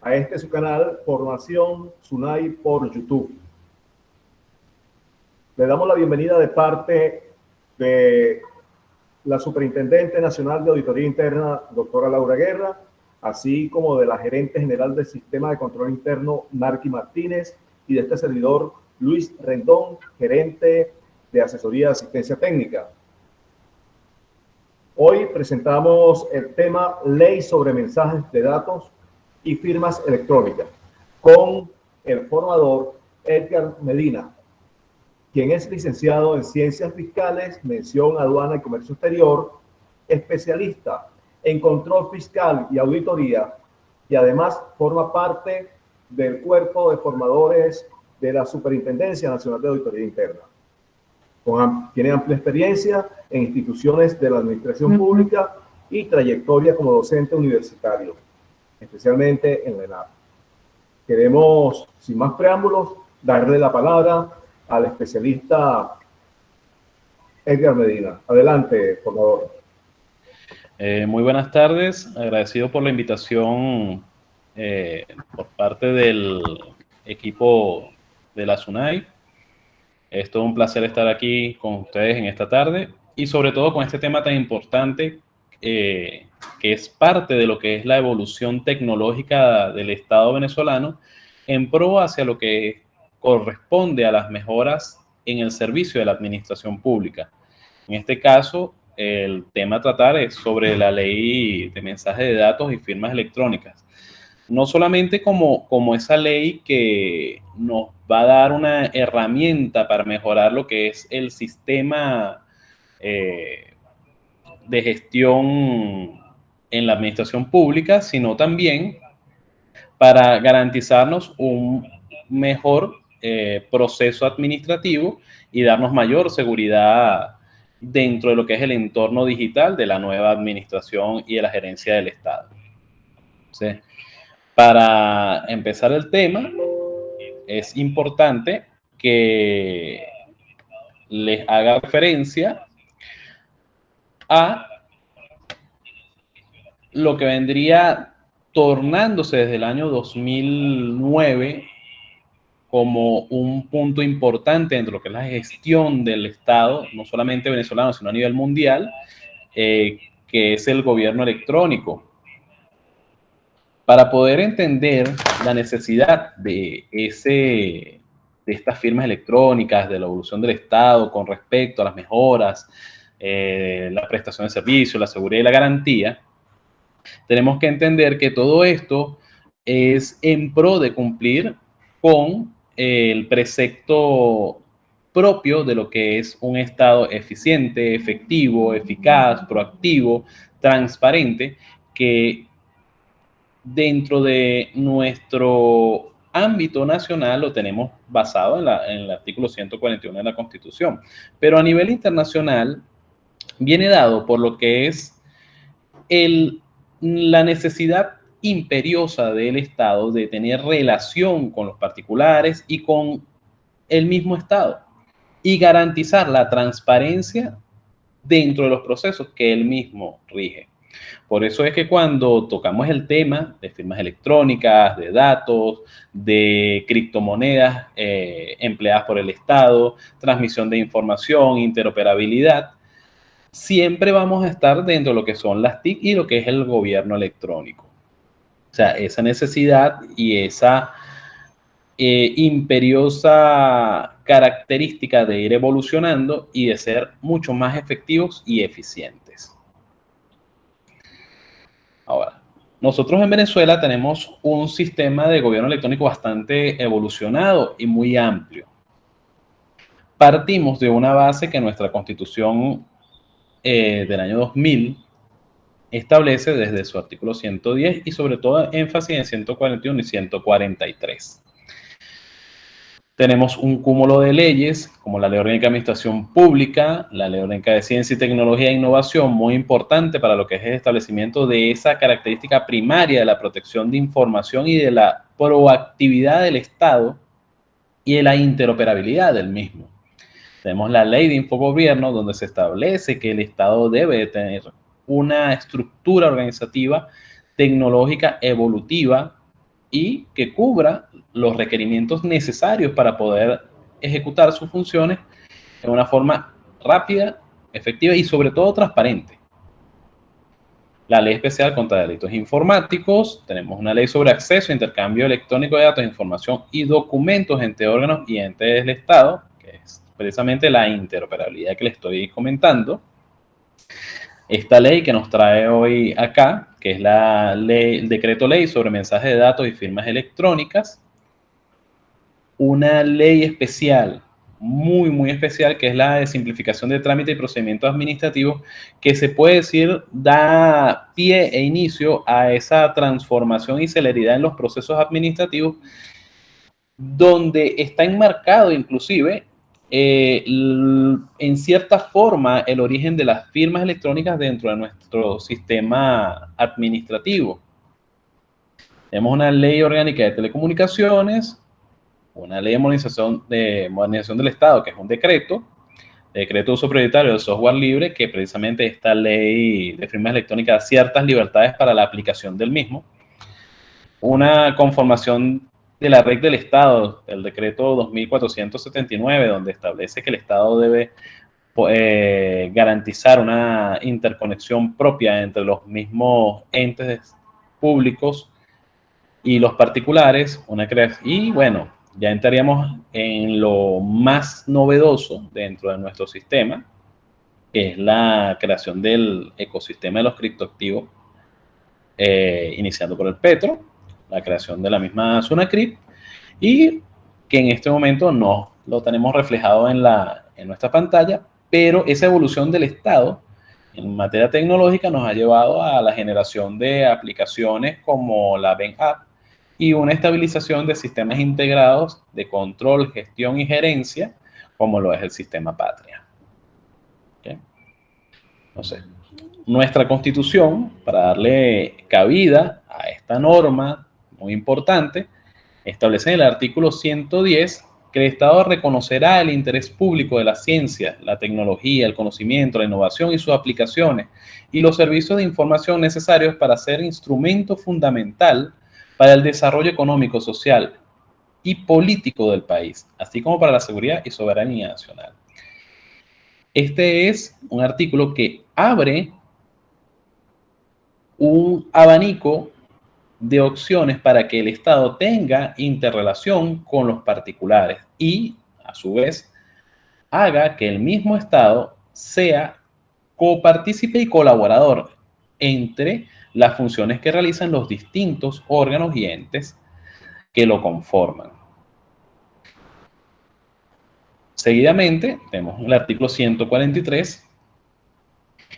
a este su canal Formación SUNAI por YouTube. Le damos la bienvenida de parte de la Superintendente Nacional de Auditoría Interna, doctora Laura Guerra, así como de la Gerente General del Sistema de Control Interno, Narqui Martínez, y de este servidor, Luis Rendón, Gerente de Asesoría de Asistencia Técnica. Hoy presentamos el tema Ley sobre Mensajes de Datos y Firmas Electrónicas con el formador Edgar Medina, quien es licenciado en Ciencias Fiscales, Mención Aduana y Comercio Exterior, especialista en Control Fiscal y Auditoría, y además forma parte del cuerpo de formadores de la Superintendencia Nacional de Auditoría Interna. Tiene amplia experiencia en instituciones de la administración pública y trayectoria como docente universitario, especialmente en la ENAP. Queremos, sin más preámbulos, darle la palabra al especialista Edgar Medina. Adelante, por favor. Muy buenas tardes, agradecido por la invitación por parte del equipo de la SUNAI. Es todo un placer estar aquí con ustedes en esta tarde y sobre todo con este tema tan importante que es parte de lo que es la evolución tecnológica del Estado venezolano en pro hacia lo que corresponde a las mejoras en el servicio de la administración pública. En este caso, el tema a tratar es sobre la ley de mensajes de datos y firmas electrónicas. No solamente como esa ley que nos va a dar una herramienta para mejorar lo que es el sistema de gestión en la administración pública, sino también para garantizarnos un mejor proceso administrativo y darnos mayor seguridad dentro de lo que es el entorno digital de la nueva administración y de la gerencia del Estado. ¿Sí? Para empezar el tema, es importante que les haga referencia a lo que vendría tornándose desde el año 2009 como un punto importante dentro de lo que es la gestión del Estado, no solamente venezolano, sino a nivel mundial, que es el gobierno electrónico. Para poder entender la necesidad de estas firmas electrónicas, de la evolución del Estado con respecto a las mejoras, la prestación de servicios, la seguridad y la garantía, tenemos que entender que todo esto es en pro de cumplir con el precepto propio de lo que es un Estado eficiente, efectivo, eficaz, proactivo, transparente, que dentro de nuestro ámbito nacional lo tenemos basado en el artículo 141 de la Constitución. Pero a nivel internacional viene dado por lo que es la necesidad imperiosa del Estado de tener relación con los particulares y con el mismo Estado y garantizar la transparencia dentro de los procesos que él mismo rige. Por eso es que cuando tocamos el tema de firmas electrónicas, de datos, de criptomonedas empleadas por el Estado, transmisión de información, interoperabilidad, siempre vamos a estar dentro de lo que son las TIC y lo que es el gobierno electrónico. O sea, esa necesidad y esa imperiosa característica de ir evolucionando y de ser mucho más efectivos y eficientes. Ahora, nosotros en Venezuela tenemos un sistema de gobierno electrónico bastante evolucionado y muy amplio. Partimos de una base que nuestra Constitución del año 2000 establece desde su artículo 110 y sobre todo énfasis en 141 y 143. Tenemos un cúmulo de leyes, como la Ley Orgánica de Administración Pública, la Ley Orgánica de Ciencia y Tecnología e Innovación, muy importante para lo que es el establecimiento de esa característica primaria de la protección de información y de la proactividad del Estado y de la interoperabilidad del mismo. Tenemos la Ley de Infogobierno, donde se establece que el Estado debe tener una estructura organizativa, tecnológica, evolutiva y que cubra los requerimientos necesarios para poder ejecutar sus funciones de una forma rápida, efectiva y sobre todo transparente. La Ley Especial contra Delitos Informáticos, tenemos una ley sobre acceso e intercambio electrónico de datos, información y documentos entre órganos y entes del Estado, que es precisamente la interoperabilidad que les estoy comentando. Esta ley que nos trae hoy acá, que es el Decreto Ley sobre mensajes de datos y firmas electrónicas. Una ley especial, muy especial, que es la de simplificación de trámites y procedimientos administrativos, que se puede decir da pie e inicio a esa transformación y celeridad en los procesos administrativos, donde está enmarcado inclusive en cierta forma el origen de las firmas electrónicas dentro de nuestro sistema administrativo. Tenemos una ley orgánica de telecomunicaciones, una ley de modernización del Estado, que es un decreto de uso prioritario del software libre, que precisamente esta ley de firmas electrónicas da ciertas libertades para la aplicación del mismo. Una conformación de la Red del Estado, el decreto 2479, donde establece que el Estado debe garantizar una interconexión propia entre los mismos entes públicos y los particulares. Y bueno, ya entraríamos en lo más novedoso dentro de nuestro sistema, que es la creación del ecosistema de los criptoactivos, iniciando por el Petro, la creación de la misma SUNACRIP, y que en este momento no lo tenemos reflejado en nuestra pantalla, pero esa evolución del Estado en materia tecnológica nos ha llevado a la generación de aplicaciones como la BEN App y una estabilización de sistemas integrados de control, gestión y gerencia, como lo es el sistema Patria. ¿Okay? Entonces, nuestra Constitución, para darle cabida a esta norma muy importante, establece en el artículo 110 que el Estado reconocerá el interés público de la ciencia, la tecnología, el conocimiento, la innovación y sus aplicaciones, y los servicios de información necesarios para ser instrumento fundamental para el desarrollo económico, social y político del país, así como para la seguridad y soberanía nacional. Este es un artículo que abre un abanico de opciones para que el Estado tenga interrelación con los particulares y, a su vez, haga que el mismo Estado sea copartícipe y colaborador entre las funciones que realizan los distintos órganos y entes que lo conforman. Seguidamente, tenemos el artículo 143,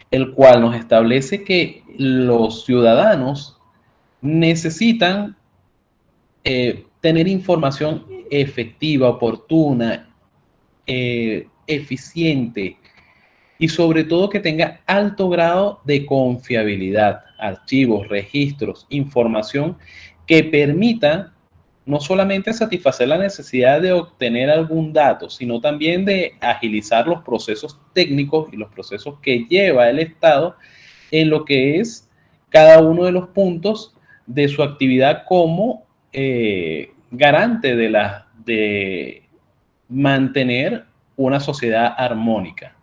el cual nos establece que los ciudadanos necesitan tener información efectiva, oportuna, eficiente y sobre todo que tenga alto grado de confiabilidad, archivos, registros, información que permita no solamente satisfacer la necesidad de obtener algún dato, sino también de agilizar los procesos técnicos y los procesos que lleva el Estado en lo que es cada uno de los puntos de su actividad como garante de mantener una sociedad armónica.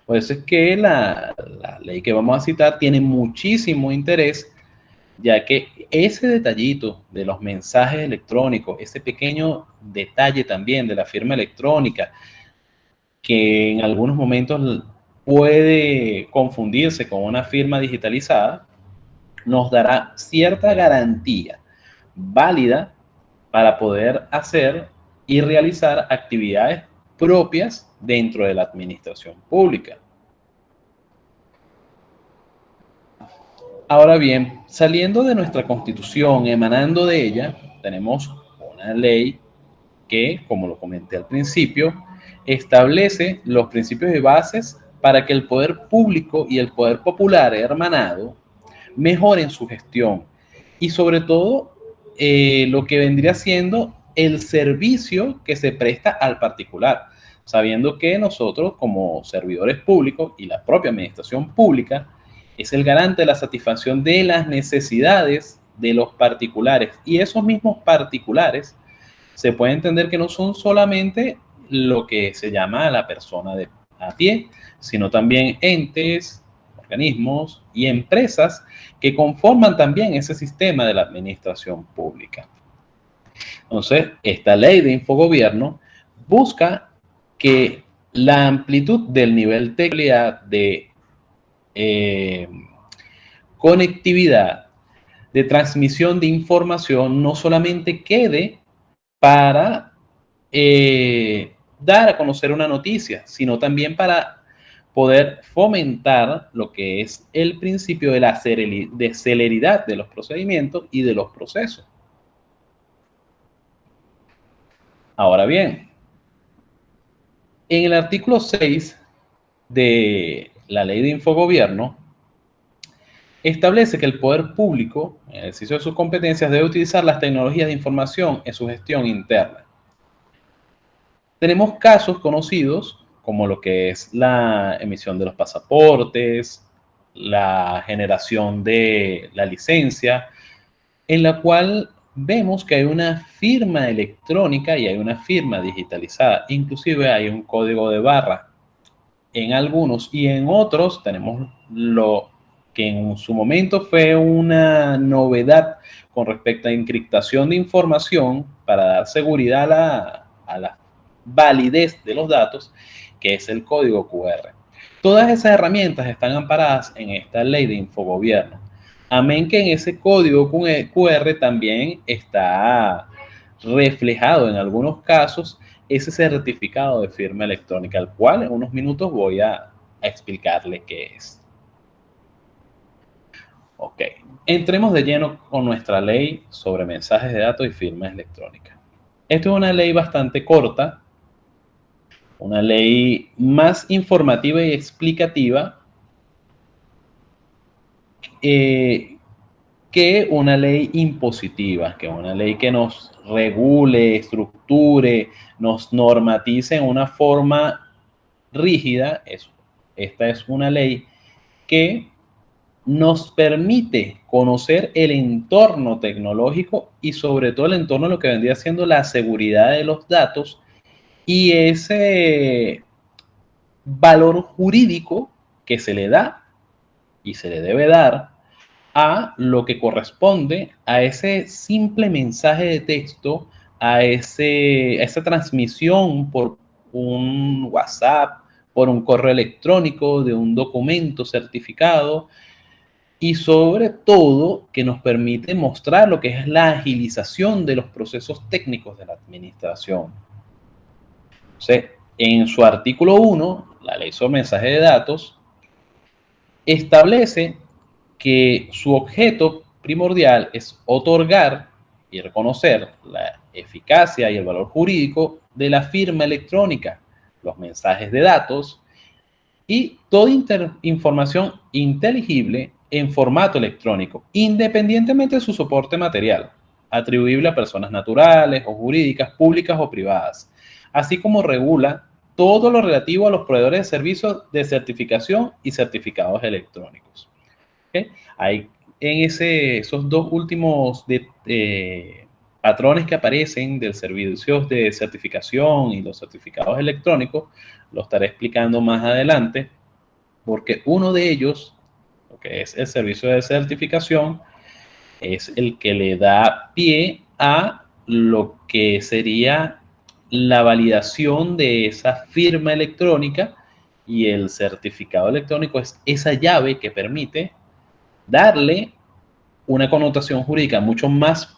Por eso es que la ley que vamos a citar tiene muchísimo interés, ya que ese detallito de los mensajes electrónicos, ese pequeño detalle también de la firma electrónica, que en algunos momentos puede confundirse con una firma digitalizada, nos dará cierta garantía válida para poder hacer y realizar actividades propias dentro de la administración pública. Ahora bien, saliendo de nuestra Constitución, emanando de ella, tenemos una ley que, como lo comenté al principio, establece los principios y bases para que el poder público y el poder popular hermanado mejoren su gestión y sobre todo lo que vendría siendo el servicio que se presta al particular, sabiendo que nosotros como servidores públicos y la propia administración pública es el garante de la satisfacción de las necesidades de los particulares. Y esos mismos particulares se puede entender que no son solamente lo que se llama la persona de a pie, sino también entes, organismos y empresas que conforman también ese sistema de la administración pública. Entonces, esta ley de infogobierno busca que la amplitud del nivel de conectividad, de transmisión de información, no solamente quede para dar a conocer una noticia, sino también para poder fomentar lo que es el principio de la celeridad de los procedimientos y de los procesos. Ahora bien, en el artículo 6 de la Ley de Infogobierno, establece que el poder público, en el ejercicio de sus competencias, debe utilizar las tecnologías de información en su gestión interna. Tenemos casos conocidos como lo que es la emisión de los pasaportes, la generación de la licencia, en la cual vemos que hay una firma electrónica y hay una firma digitalizada. Inclusive hay un código de barra en algunos, y en otros tenemos lo que en su momento fue una novedad con respecto a encriptación de información para dar seguridad a la validez de los datos, que es el código QR. Todas esas herramientas están amparadas en esta ley de infogobierno. Amén que en ese código QR también está reflejado en algunos casos ese certificado de firma electrónica, al cual en unos minutos voy a explicarle qué es. Ok, entremos de lleno con nuestra ley sobre mensajes de datos y firmas electrónicas. Esta es una ley bastante corta, una ley más informativa y explicativa que una ley impositiva, que una ley que nos regule, estructure, nos normatice en una forma rígida. Esta es una ley que nos permite conocer el entorno tecnológico y sobre todo el entorno de lo que vendría siendo la seguridad de los datos y ese valor jurídico que se le da y se le debe dar a lo que corresponde a ese simple mensaje de texto, a esa transmisión por un WhatsApp, por un correo electrónico, de un documento certificado, y sobre todo que nos permite mostrar lo que es la agilización de los procesos técnicos de la administración. Entonces, en su artículo 1, la ley sobre mensajes de datos, establece que su objeto primordial es otorgar y reconocer la eficacia y el valor jurídico de la firma electrónica, los mensajes de datos y toda información inteligible en formato electrónico, independientemente de su soporte material, atribuible a personas naturales o jurídicas, públicas o privadas, así como regula todo lo relativo a los proveedores de servicios de certificación y certificados electrónicos. ¿Okay? Hay en esos dos últimos patrones que aparecen del servicios de certificación y los certificados electrónicos, lo estaré explicando más adelante, porque uno de ellos, lo que es el servicio de certificación, es el que le da pie a lo que sería la validación de esa firma electrónica, y el certificado electrónico es esa llave que permite darle una connotación jurídica mucho más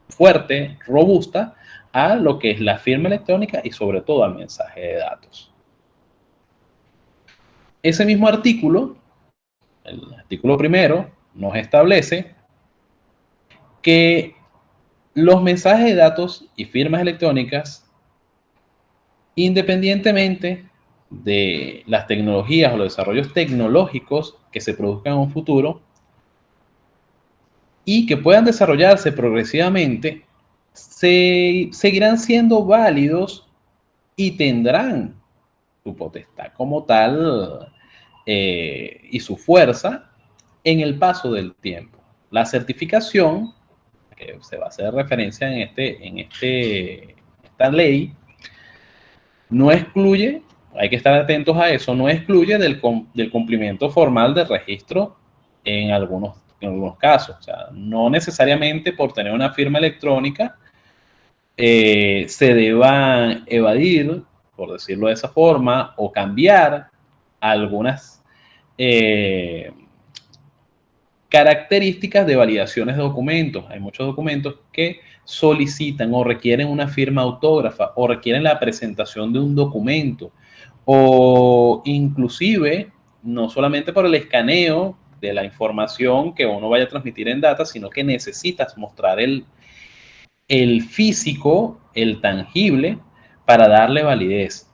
fuerte, robusta, a lo que es la firma electrónica y sobre todo al mensaje de datos. Ese mismo artículo, el artículo primero, nos establece que los mensajes de datos y firmas electrónicas, independientemente de las tecnologías o los desarrollos tecnológicos que se produzcan en un futuro y que puedan desarrollarse progresivamente, seguirán siendo válidos y tendrán su potestad como tal y su fuerza en el paso del tiempo. La certificación, que se va a hacer referencia en esta ley, no excluye, hay que estar atentos a eso, no excluye del cumplimiento formal del registro en algunos casos. O sea, no necesariamente por tener una firma electrónica se deba evadir, por decirlo de esa forma, o cambiar algunas características de validaciones de documentos. Hay muchos documentos que solicitan o requieren una firma autógrafa o requieren la presentación de un documento, o inclusive no solamente por el escaneo de la información que uno vaya a transmitir en data, sino que necesitas mostrar el físico, el tangible, para darle validez.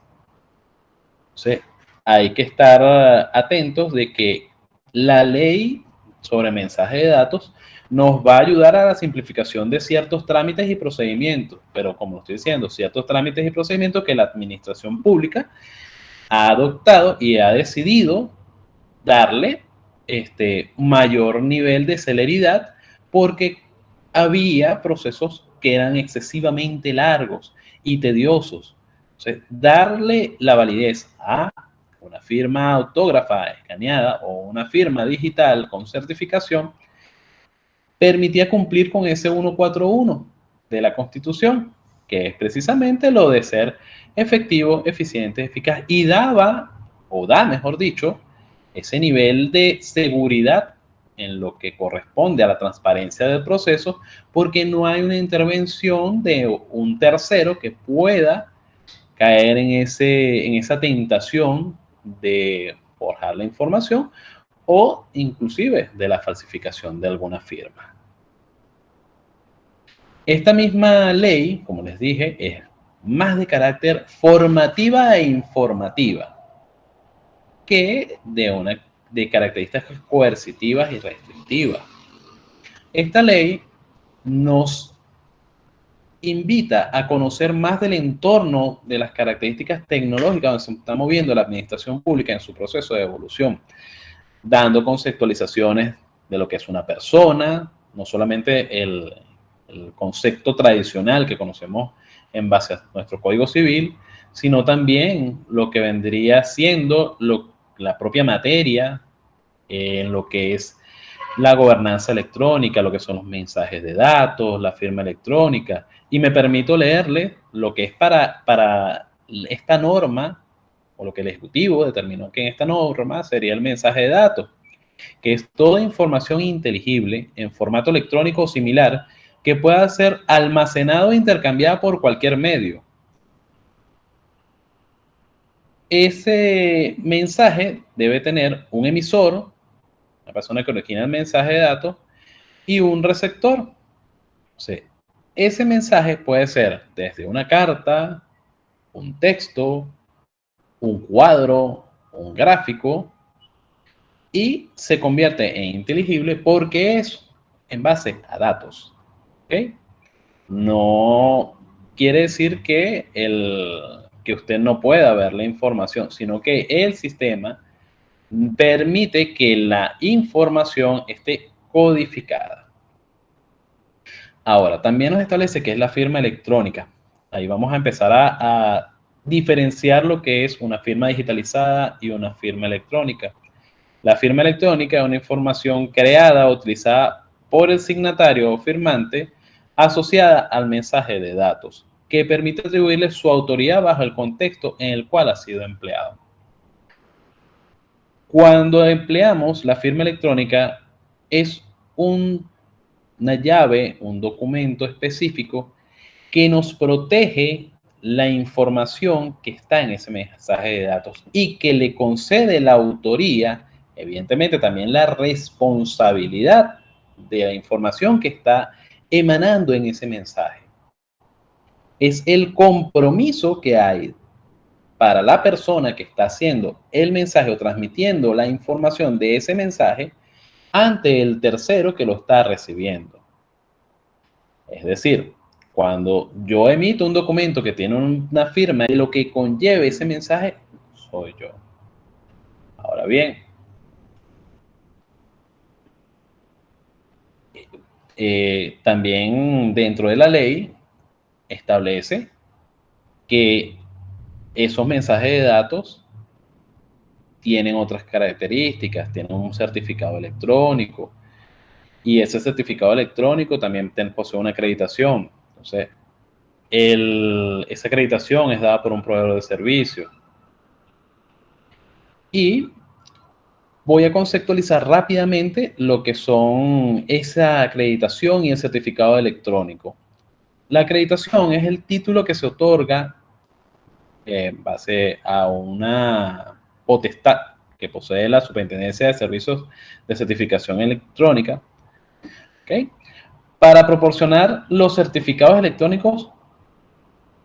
Entonces, hay que estar atentos de que la ley sobre mensaje de datos nos va a ayudar a la simplificación de ciertos trámites y procedimientos, pero como estoy diciendo, ciertos trámites y procedimientos que la administración pública ha adoptado y ha decidido darle mayor nivel de celeridad, porque había procesos que eran excesivamente largos y tediosos. Entonces, darle la validez a una firma autógrafa escaneada o una firma digital con certificación permitía cumplir con ese 141 de la Constitución, que es precisamente lo de ser efectivo, eficiente, eficaz, y daba, o da, mejor dicho, ese nivel de seguridad en lo que corresponde a la transparencia del proceso, porque no hay una intervención de un tercero que pueda caer en esa tentación de forjar la información o inclusive de la falsificación de alguna firma. Esta misma ley, como les dije, es más de carácter formativa e informativa que de características coercitivas y restrictivas. Esta ley nos invita a conocer más del entorno de las características tecnológicas donde se está moviendo la administración pública en su proceso de evolución, dando conceptualizaciones de lo que es una persona, no solamente el concepto tradicional que conocemos en base a nuestro Código Civil, sino también lo que vendría siendo la propia materia en lo que es la gobernanza electrónica, lo que son los mensajes de datos, la firma electrónica. Y me permito leerle lo que es para esta norma, o lo que el Ejecutivo determinó que en esta norma sería el mensaje de datos, que es toda información inteligible en formato electrónico o similar que pueda ser almacenado e intercambiada por cualquier medio. Ese mensaje debe tener un emisor, la persona que origina el mensaje de datos, y un receptor. O sea, ese mensaje puede ser desde una carta, un texto, un cuadro, un gráfico, y se convierte en inteligible porque es en base a datos. ¿Okay? No quiere decir que usted no pueda ver la información, sino que el sistema permite que la información esté codificada. Ahora, también nos establece que es la firma electrónica. Ahí vamos a empezar a diferenciar lo que es una firma digitalizada y una firma electrónica. La firma electrónica es una información creada o utilizada por el signatario o firmante asociada al mensaje de datos, que permite atribuirle su autoría bajo el contexto en el cual ha sido empleado. Cuando empleamos la firma electrónica, es una llave, un documento específico que nos protege la información que está en ese mensaje de datos y que le concede la autoría, evidentemente también la responsabilidad de la información que está emanando en ese mensaje. Es el compromiso que hay para la persona que está haciendo el mensaje o transmitiendo la información de ese mensaje ante el tercero que lo está recibiendo. Es decir, cuando yo emito un documento que tiene una firma y lo que conlleve ese mensaje, soy yo. Ahora bien, también dentro de la ley establece que esos mensajes de datos tienen otras características, tienen un certificado electrónico, y ese certificado electrónico también posee una acreditación. Entonces, esa acreditación es dada por un proveedor de servicio. Y voy a conceptualizar rápidamente lo que son esa acreditación y el certificado electrónico. La acreditación es el título que se otorga en base a una potestad que posee la Superintendencia de Servicios de Certificación Electrónica, ¿okay?, para proporcionar los certificados electrónicos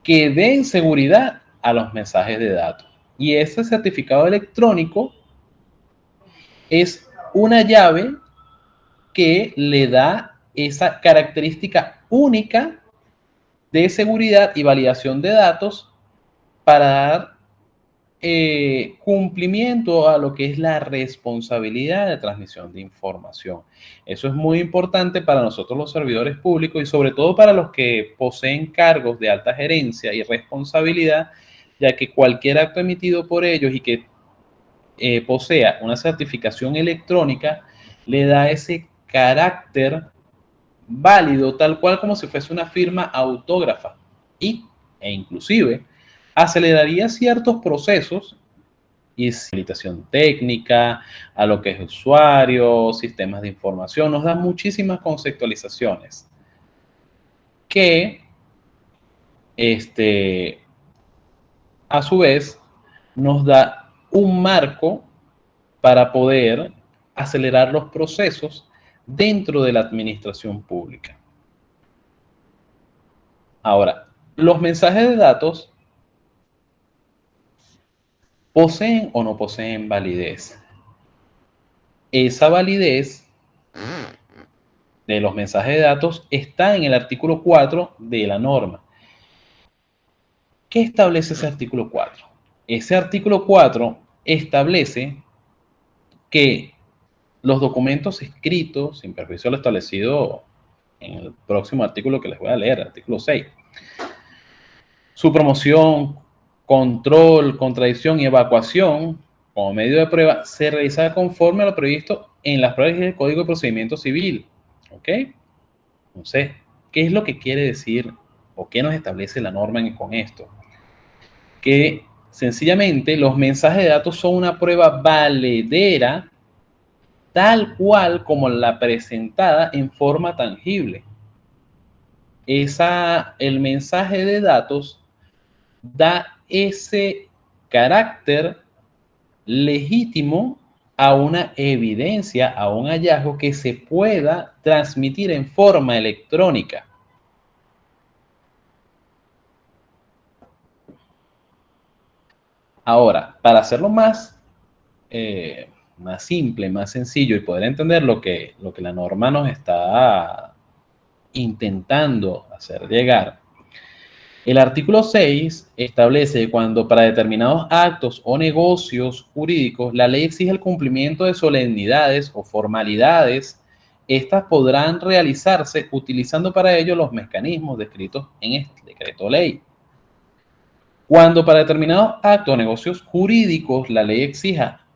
que den seguridad a los mensajes de datos. Y ese certificado electrónico es una llave que le da esa característica única de seguridad y validación de datos para dar cumplimiento a lo que es la responsabilidad de transmisión de información. Eso es muy importante para nosotros los servidores públicos y sobre todo para los que poseen cargos de alta gerencia y responsabilidad, ya que cualquier acto emitido por ellos y que posea una certificación electrónica le da ese carácter válido, tal cual como si fuese una firma autógrafa, e inclusive aceleraría ciertos procesos y facilitación técnica a lo que es usuario, sistemas de información, nos da muchísimas conceptualizaciones que a su vez nos da un marco para poder acelerar los procesos dentro de la administración pública. Ahora, los mensajes de datos ¿poseen o no poseen validez? Esa validez de los mensajes de datos está en el artículo 4 de la norma. ¿Qué establece ese artículo 4? Ese artículo 4 establece que los documentos escritos, sin perjuicio de lo establecido en el próximo artículo que les voy a leer, artículo 6, su promoción, control, contradicción y evacuación como medio de prueba se realiza conforme a lo previsto en las pruebas del Código de Procedimiento Civil. ¿Ok? Entonces, ¿qué es lo que quiere decir o qué nos establece la norma con esto? Que sencillamente los mensajes de datos son una prueba valedera tal cual como la presentada en forma tangible. El mensaje de datos da ese carácter legítimo a una evidencia, a un hallazgo que se pueda transmitir en forma electrónica. Ahora, para hacerlo más simple, más sencillo y poder entender lo que la norma nos está intentando hacer llegar, el artículo 6 establece que cuando para determinados actos o negocios jurídicos la ley exige el cumplimiento de solemnidades o formalidades, estas podrán realizarse utilizando para ello los mecanismos descritos en este decreto ley. Cuando para determinados actos o negocios jurídicos la ley exija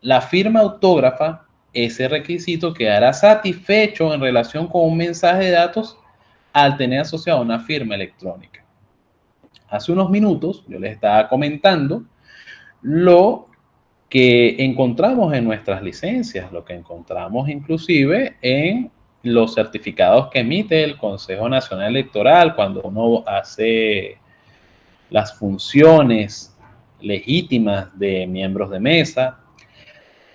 la firma autógrafa, ese requisito quedará satisfecho en relación con un mensaje de datos al tener asociado una firma electrónica. Hace unos minutos yo les estaba comentando lo que encontramos en nuestras licencias, lo que encontramos inclusive en los certificados que emite el Consejo Nacional Electoral cuando uno hace las funciones legítimas de miembros de mesa,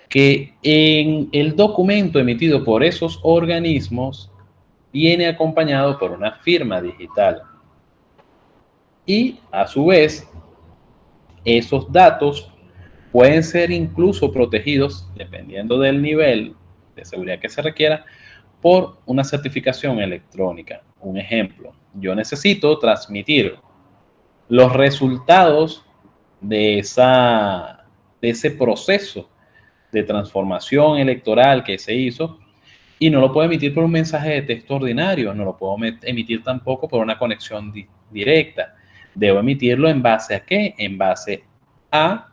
que en el documento emitido por esos organismos viene acompañado por una firma digital. Y a su vez, esos datos pueden ser incluso protegidos, dependiendo del nivel de seguridad que se requiera, por una certificación electrónica. Un ejemplo, yo necesito transmitir los resultados de ese proceso de transformación electoral que se hizo Y no lo puedo emitir por un mensaje de texto ordinario, no lo puedo emitir tampoco por una conexión directa. Debo emitirlo ¿en base a qué? En base a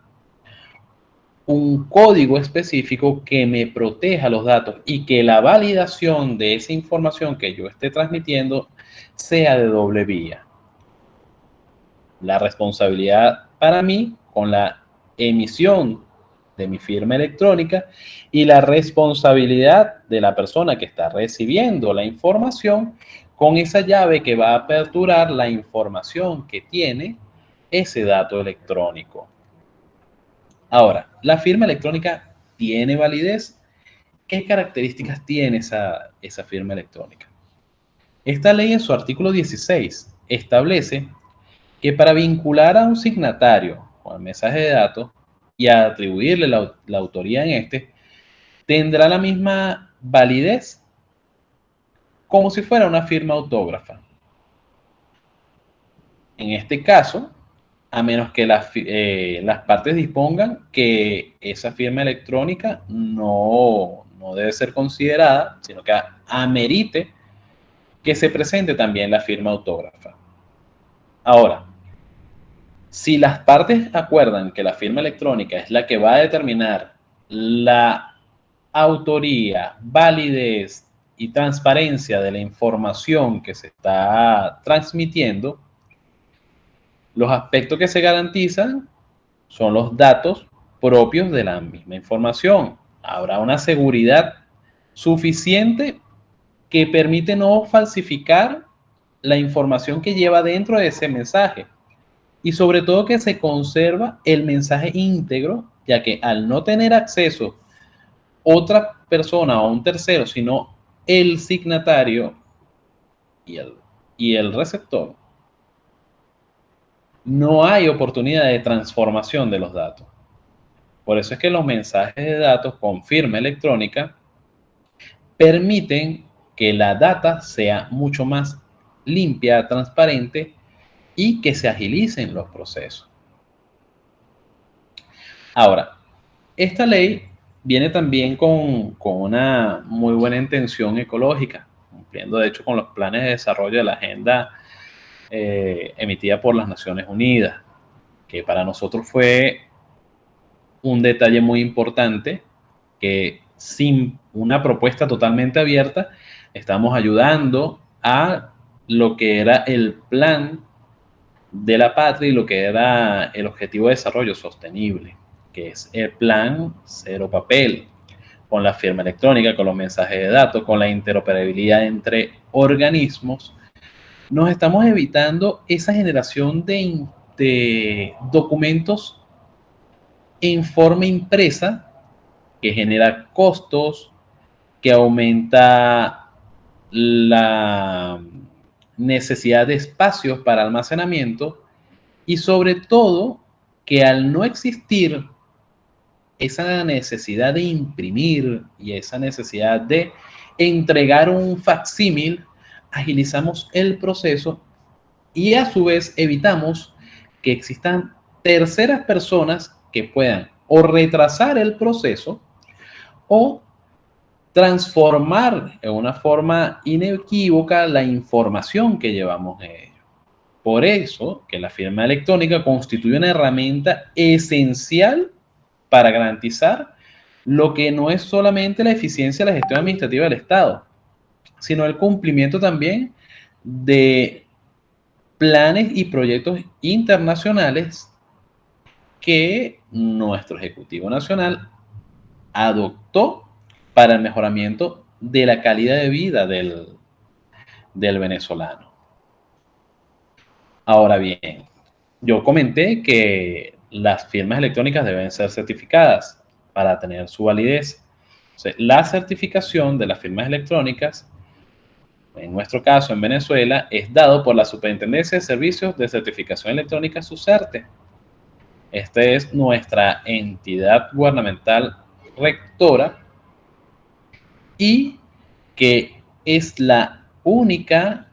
un código específico que me proteja los datos y que la validación de esa información que yo esté transmitiendo sea de doble vía. La responsabilidad para mí con la emisión de mi firma electrónica y la responsabilidad de la persona que está recibiendo la información con esa llave que va a aperturar la información que tiene ese dato electrónico. Ahora, ¿la firma electrónica tiene validez? ¿Qué características tiene esa firma electrónica? Esta ley en su artículo 16 establece que para vincular a un signatario con el mensaje de datos y atribuirle la autoría en este, tendrá la misma validez como si fuera una firma autógrafa. En este caso, a menos que las partes dispongan que esa firma electrónica no debe ser considerada, sino que amerite que se presente también la firma autógrafa. Ahora, si las partes acuerdan que la firma electrónica es la que va a determinar la autoría, validez y transparencia de la información que se está transmitiendo, los aspectos que se garantizan son los datos propios de la misma información. Habrá una seguridad suficiente que permite no falsificar la información que lleva dentro de ese mensaje. Y sobre todo que se conserva el mensaje íntegro, ya que al no tener acceso otra persona o un tercero, sino el signatario y el receptor, no hay oportunidad de transformación de los datos. Por eso es que los mensajes de datos con firma electrónica permiten que la data sea mucho más limpia, transparente y que se agilicen los procesos. Ahora, esta ley viene también con una muy buena intención ecológica, cumpliendo de hecho con los planes de desarrollo de la agenda emitida por las Naciones Unidas, que para nosotros fue un detalle muy importante, que sin una propuesta totalmente abierta, estamos ayudando a lo que era el plan de la patria y lo que era el Objetivo de Desarrollo Sostenible, que es el plan Cero Papel, con la firma electrónica, con los mensajes de datos, con la interoperabilidad entre organismos. Nos estamos evitando esa generación de documentos en forma impresa que genera costos, que aumenta la necesidad de espacios para almacenamiento y sobre todo que al no existir esa necesidad de imprimir y esa necesidad de entregar un facsímil, agilizamos el proceso y a su vez evitamos que existan terceras personas que puedan o retrasar el proceso o transformar en una forma inequívoca la información que llevamos de ello. Por eso que la firma electrónica constituye una herramienta esencial para garantizar lo que no es solamente la eficiencia de la gestión administrativa del Estado, sino el cumplimiento también de planes y proyectos internacionales que nuestro Ejecutivo Nacional adoptó para el mejoramiento de la calidad de vida del venezolano. Ahora bien, yo comenté que las firmas electrónicas deben ser certificadas para tener su validez. Entonces, la certificación de las firmas electrónicas, en nuestro caso en Venezuela, es dado por la Superintendencia de Servicios de Certificación Electrónica, SUCERTE. Esta es nuestra entidad gubernamental rectora y que es la única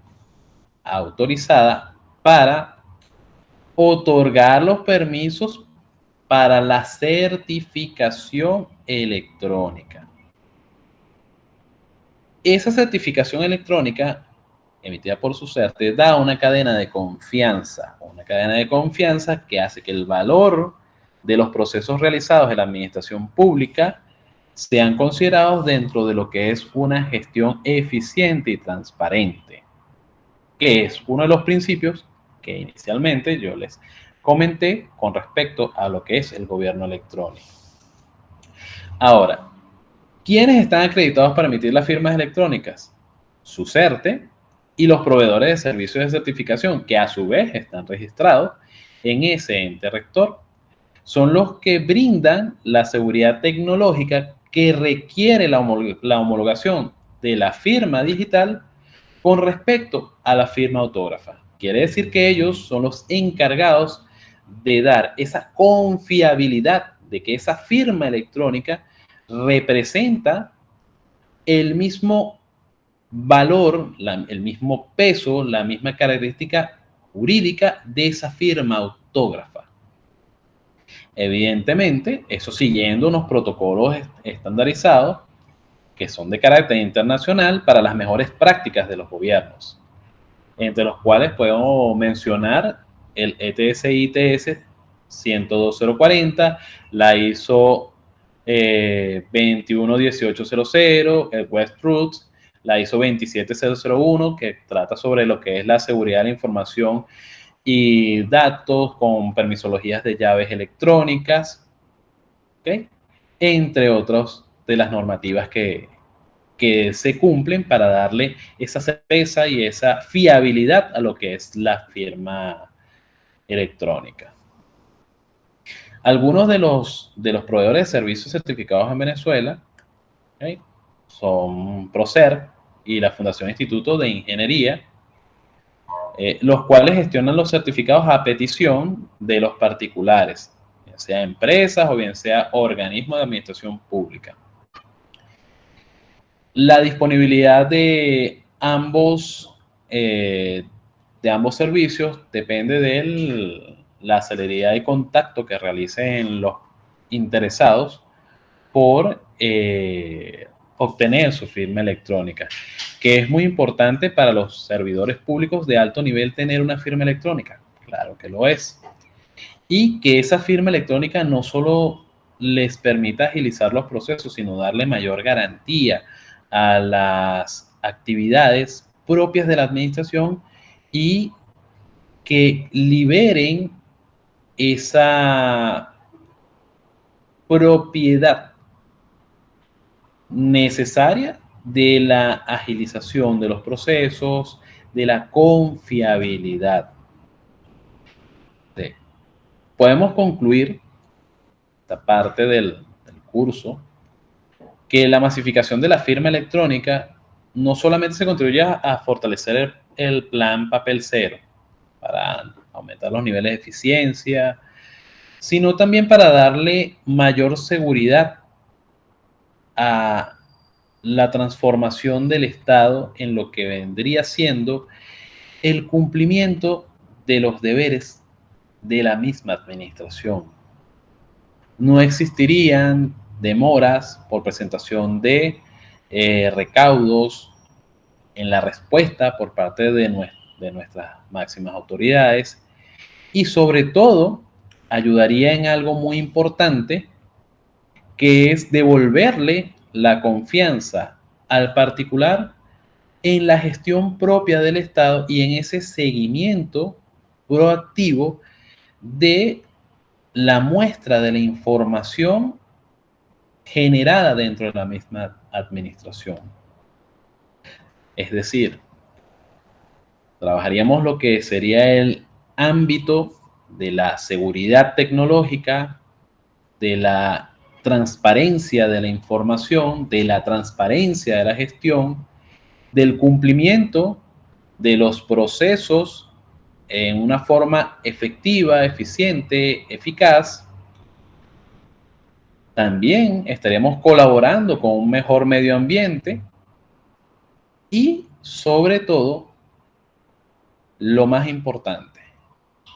autorizada para otorgar los permisos para la certificación electrónica. Esa certificación electrónica emitida por SUSERTE da una cadena de confianza que hace que el valor de los procesos realizados en la administración pública sean considerados dentro de lo que es una gestión eficiente y transparente, que es uno de los principios que inicialmente yo les comenté con respecto a lo que es el gobierno electrónico. Ahora, ¿quiénes están acreditados para emitir las firmas electrónicas? SUSERTE y los proveedores de servicios de certificación, que a su vez están registrados en ese ente rector. Son los que brindan la seguridad tecnológica que requiere la homologación de la firma digital con respecto a la firma autógrafa. Quiere decir que ellos son los encargados de dar esa confiabilidad de que esa firma electrónica representa el mismo valor, el mismo peso, la misma característica jurídica de esa firma autógrafa. Evidentemente, eso siguiendo unos protocolos estandarizados que son de carácter internacional para las mejores prácticas de los gobiernos, entre los cuales podemos mencionar el ETS-ITS 12040, la ISO 2118000, el West Roots, la ISO 27001, que trata sobre lo que es la seguridad de la información y datos con permisologías de llaves electrónicas, ¿okay? Entre otros de las normativas que se cumplen para darle esa certeza y esa fiabilidad a lo que es la firma electrónica. Algunos de los proveedores de servicios certificados en Venezuela, ¿okay?, son Procer y la Fundación Instituto de Ingeniería, los cuales gestionan los certificados a petición de los particulares, bien sea empresas o bien sea organismos de administración pública. La disponibilidad de ambos servicios depende de la celeridad y contacto que realicen los interesados por obtener su firma electrónica, que es muy importante para los servidores públicos de alto nivel tener una firma electrónica. Claro que lo es. Y que esa firma electrónica no solo les permita agilizar los procesos, sino darle mayor garantía a las actividades propias de la administración y que liberen esa propiedad necesaria de la agilización de los procesos, de la confiabilidad. Podemos concluir esta parte del curso que la masificación de la firma electrónica no solamente se contribuye a fortalecer el plan papel cero para aumentar los niveles de eficiencia, sino también para darle mayor seguridad a la transformación del Estado en lo que vendría siendo el cumplimiento de los deberes de la misma administración. No existirían demoras por presentación de recaudos en la respuesta por parte de nuestras máximas autoridades y sobre todo ayudaría en algo muy importante, que es devolverle la confianza al particular en la gestión propia del Estado y en ese seguimiento proactivo de la muestra de la información generada dentro de la misma administración. Es decir, trabajaríamos lo que sería el ámbito de la seguridad tecnológica, de la transparencia de la información, de la transparencia de la gestión, del cumplimiento de los procesos en una forma efectiva, eficiente, eficaz. También estaríamos colaborando con un mejor medio ambiente y, sobre todo, lo más importante,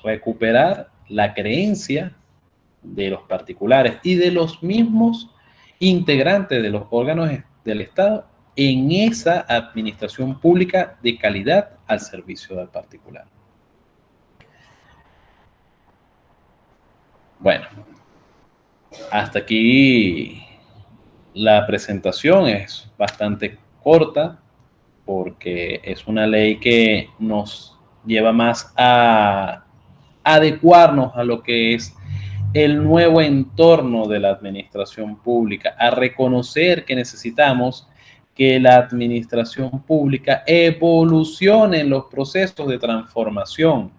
recuperar la creencia de los particulares y de los mismos integrantes de los órganos del Estado en esa administración pública de calidad al servicio del particular. Bueno, hasta aquí la presentación es bastante corta porque es una ley que nos lleva más a adecuarnos a lo que es el nuevo entorno de la administración pública, a reconocer que necesitamos que la administración pública evolucione en los procesos de transformación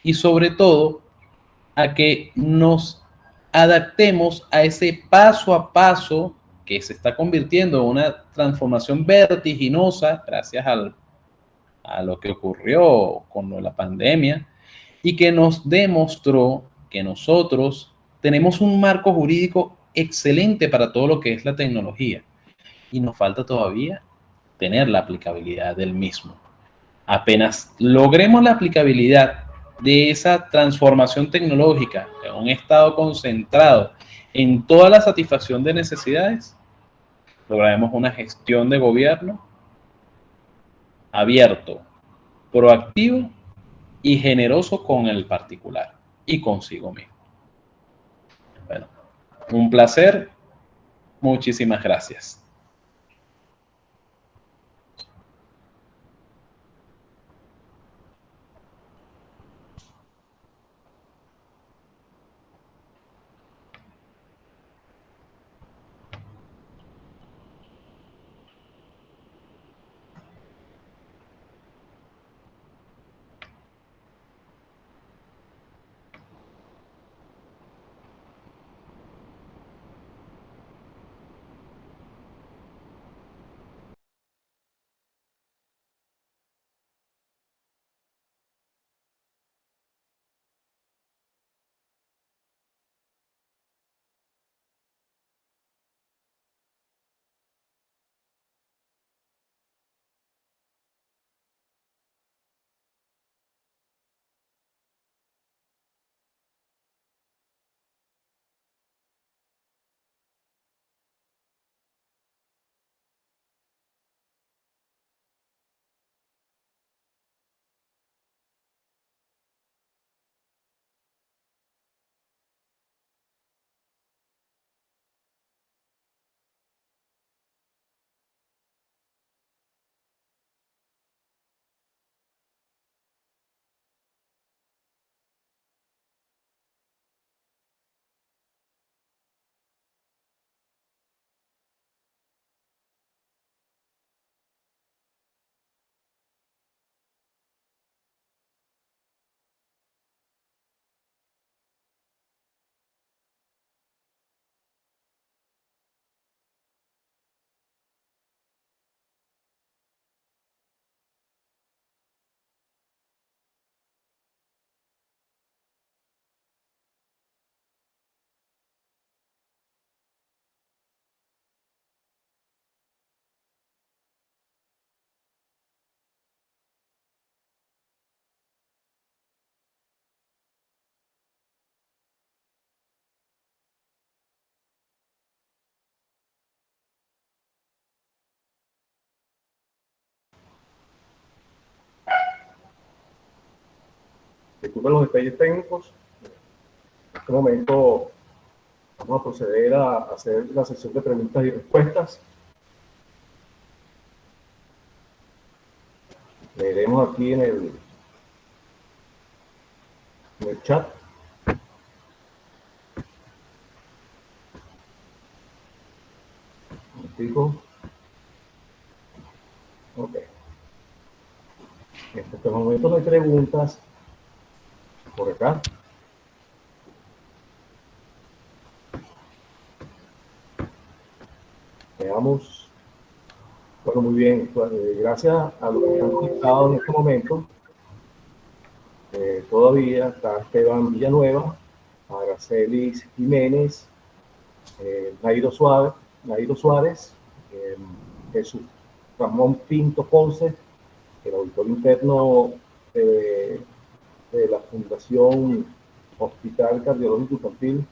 y sobre todo a que nos adaptemos a ese paso a paso que se está convirtiendo en una transformación vertiginosa gracias a lo que ocurrió con la pandemia y que nos demostró que nosotros tenemos un marco jurídico excelente para todo lo que es la tecnología y nos falta todavía tener la aplicabilidad del mismo. Apenas logremos la aplicabilidad de esa transformación tecnológica en un estado concentrado en toda la satisfacción de necesidades, lograremos una gestión de gobierno abierto, proactivo y generoso con el particular y consigo mismo. Bueno, un placer. Muchísimas gracias. Disculpen los detalles técnicos. En este momento vamos a proceder a hacer la sesión de preguntas y respuestas. Leeremos aquí en el chat. Dijo. Ok. En este momento no hay preguntas por acá. Veamos. Bueno, muy bien. Pues, gracias a los que han conectado en este momento. Todavía está Esteban Villanueva, Aracelis Jiménez, Nairo Suárez, Jesús Ramón Pinto Ponce, el auditor interno de la Fundación Hospital Cardiológico Infantil,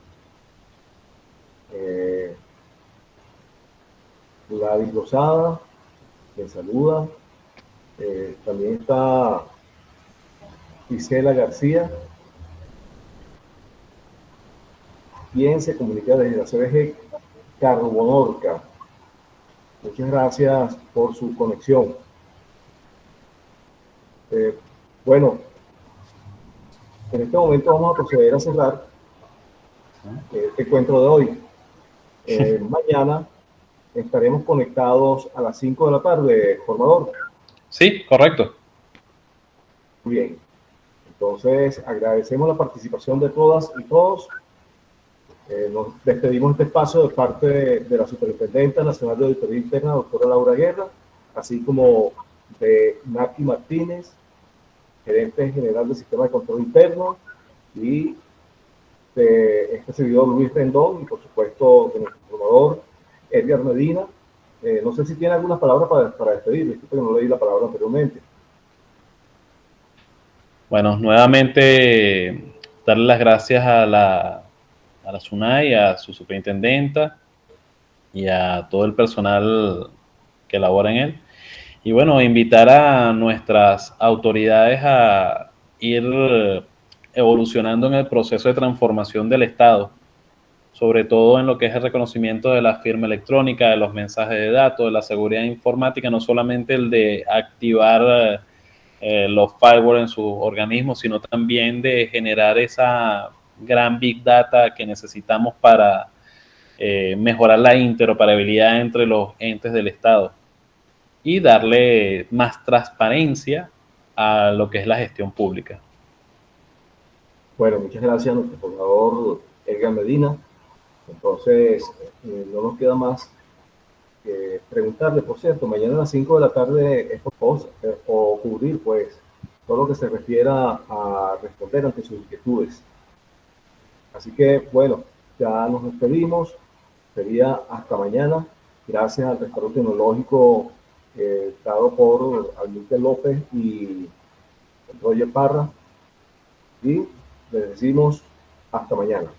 Gladys Lozada, quien saluda. También está Gisela García, quien se comunica desde la CBG Carbonorca. Muchas gracias por su conexión. Bueno, en este momento vamos a proceder a cerrar este encuentro de hoy. Mañana estaremos conectados a las 5 de la tarde, formador. Sí, correcto. Muy bien. Entonces, agradecemos la participación de todas y todos. Nos despedimos de este espacio de parte de la Superintendenta Nacional de Auditoría Interna, doctora Laura Guerra, así como de Nati Martínez, gerente general del Sistema de Control Interno, y de este servidor Luis Rendón, y por supuesto de nuestro formador Edgar Medina. No sé si tiene algunas palabras para despedir, disculpe que no leí la palabra anteriormente. Bueno, nuevamente darle las gracias a la SUNAI, a su superintendenta y a todo el personal que labora en él. Y bueno, invitar a nuestras autoridades a ir evolucionando en el proceso de transformación del Estado, sobre todo en lo que es el reconocimiento de la firma electrónica, de los mensajes de datos, de la seguridad informática, no solamente el de activar los firewalls en sus organismos, sino también de generar esa gran big data que necesitamos para mejorar la interoperabilidad entre los entes del Estado y darle más transparencia a lo que es la gestión pública. Bueno, muchas gracias a nuestro formador Edgar Medina. Entonces, no nos queda más que preguntarle, por cierto, mañana a las 5 de la tarde es o cubrir, pues, todo lo que se refiera a responder ante sus inquietudes. Así que, bueno, ya nos despedimos. Sería hasta mañana. Gracias al respaldo tecnológico dado por Almíquel López y Roger Parra. Y les decimos hasta mañana.